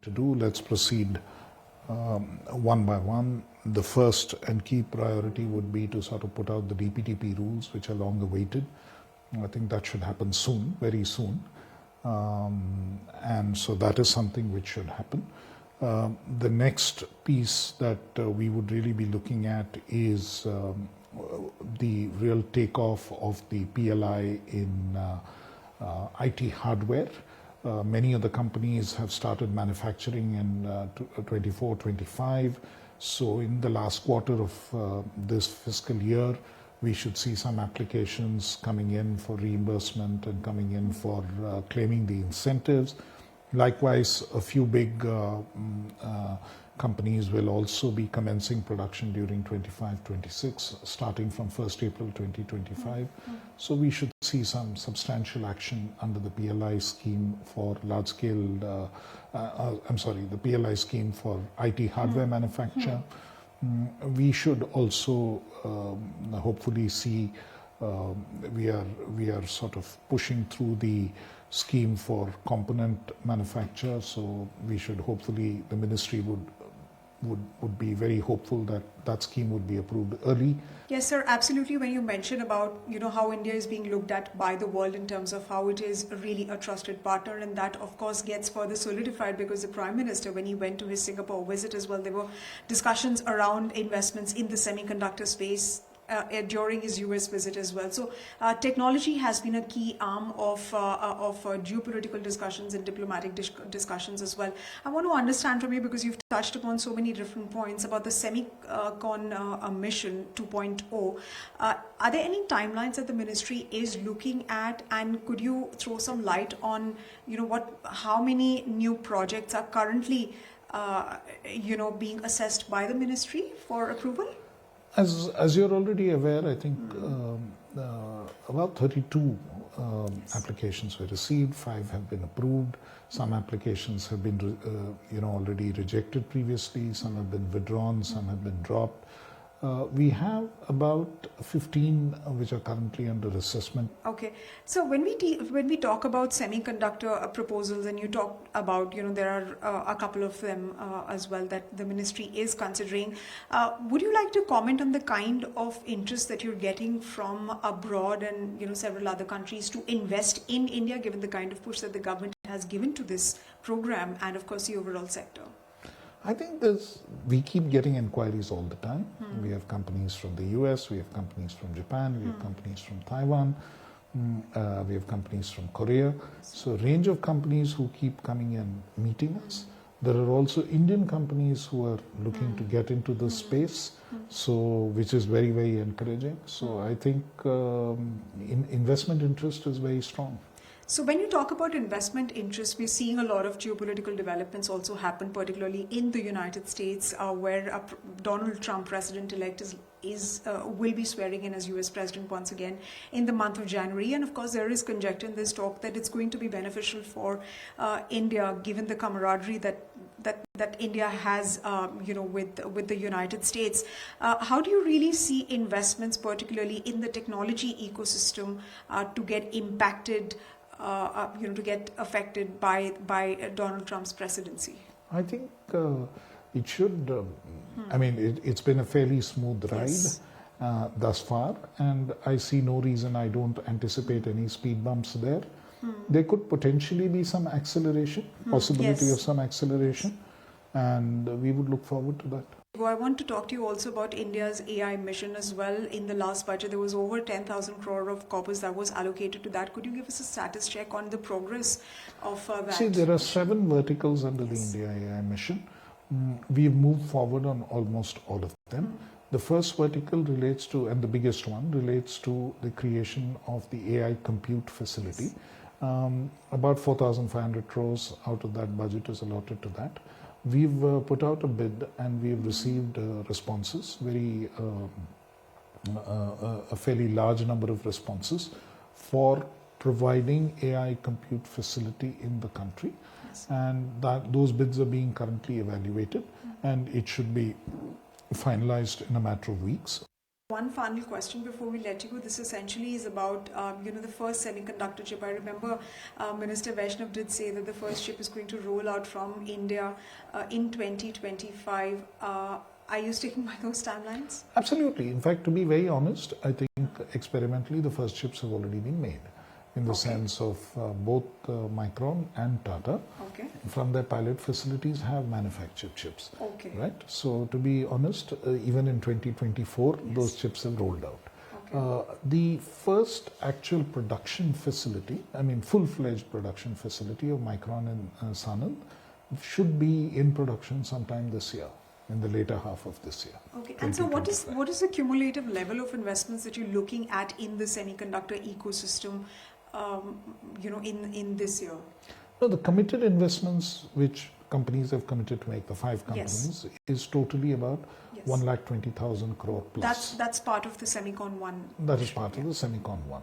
to do. Let's proceed one by one. The first and key priority would be to sort of put out the DPTP rules, which are long awaited. I think that should happen soon, very soon. And so that is something which should happen. The next piece that we would really be looking at is the real takeoff of the PLI in IT hardware. Many of the companies have started manufacturing in 24, 25. So in the last quarter of this fiscal year, we should see some applications coming in for reimbursement and coming in for claiming the incentives. Likewise, a few big companies will also be commencing production during 25-26, starting from 1st April 2025. So we should see some substantial action under the PLI scheme for large-scale, the PLI scheme for IT hardware manufacture. We should also hopefully see, we are sort of pushing through the scheme for component manufacture. So we should hopefully, the ministry would be very hopeful that that scheme would be approved early. Yes, sir, absolutely. When you mention about, how India is being looked at by the world in terms of how it is really a trusted partner, and that of course gets further solidified because the Prime Minister, when he went to his Singapore visit as well, there were discussions around investments in the semiconductor space during his US visit as well. So technology has been a key arm of geopolitical discussions and diplomatic discussions as well. I want to understand from you, because you've touched upon so many different points about the Semicon mission 2.0. Are there any timelines that the ministry is looking at, and could you throw some light on, how many new projects are currently, being assessed by the ministry for approval? As you're already aware, I think about 32 applications were received, 5 have been approved. Some applications have been, already rejected previously. Some have been withdrawn. Some have been dropped. We have about 15 which are currently under assessment. Okay, so when we talk about semiconductor proposals, and you talk about, there are a couple of them as well that the ministry is considering, would you like to comment on the kind of interest that you're getting from abroad and several other countries to invest in India, given the kind of push that the government has given to this program and of course the overall sector? I think we keep getting inquiries all the time. We have companies from the US, we have companies from Japan, we have companies from Taiwan, we have companies from Korea. So a range of companies who keep coming and meeting us. There are also Indian companies who are looking to get into this space, which is very, very encouraging. So I think investment interest is very strong. So when you talk about investment interest, we're seeing a lot of geopolitical developments also happen, particularly in the United States, where Donald Trump, president-elect, will be swearing in as US president once again in the month of January. And of course, there is conjecture in this talk that it's going to be beneficial for India, given the camaraderie that India has, with the United States. How do you really see investments, particularly in the technology ecosystem, to get impacted? To get affected by Donald Trump's presidency? I think it should. It's been a fairly smooth ride thus far, and I see no reason. I don't anticipate any speed bumps there. There could potentially be some acceleration, possibility of some acceleration, and we would look forward to that. I want to talk to you also about India's AI mission as well. In the last budget, there was over 10,000 crore of corpus that was allocated to that. Could you give us a status check on the progress of that? See, there are 7 verticals under the India AI mission. We've moved forward on almost all of them. The first vertical relates to, and the biggest one, relates to the creation of the AI compute facility. About 4,500 crores out of that budget is allotted to that. We've put out a bid and we've received responses, a fairly large number of responses for providing AI compute facility in the country. And those bids are being currently evaluated, and it should be finalized in a matter of weeks. One final question before we let you go. This essentially is about, the first semiconductor chip. I remember Minister Vaishnav did say that the first chip is going to roll out from India in 2025. Are you sticking by those timelines? Absolutely. In fact, to be very honest, I think experimentally the first chips have already been made in the sense of both Micron and Tata Okay. from their pilot facilities have manufactured chips. Okay. Right? So to be honest, even in 2024, Yes. those chips have rolled out. Okay. The first actual production facility, I mean full-fledged production facility of Micron in Sanand should be in production sometime this year, in the later half of this year. Okay. And so what is the cumulative level of investments that you're looking at in the semiconductor ecosystem, in this year? No, the committed investments which companies have committed to make, the 5 companies, is totally about 1,20,000 crore plus. That's part of the Semicon one. That is part of the Semicon one.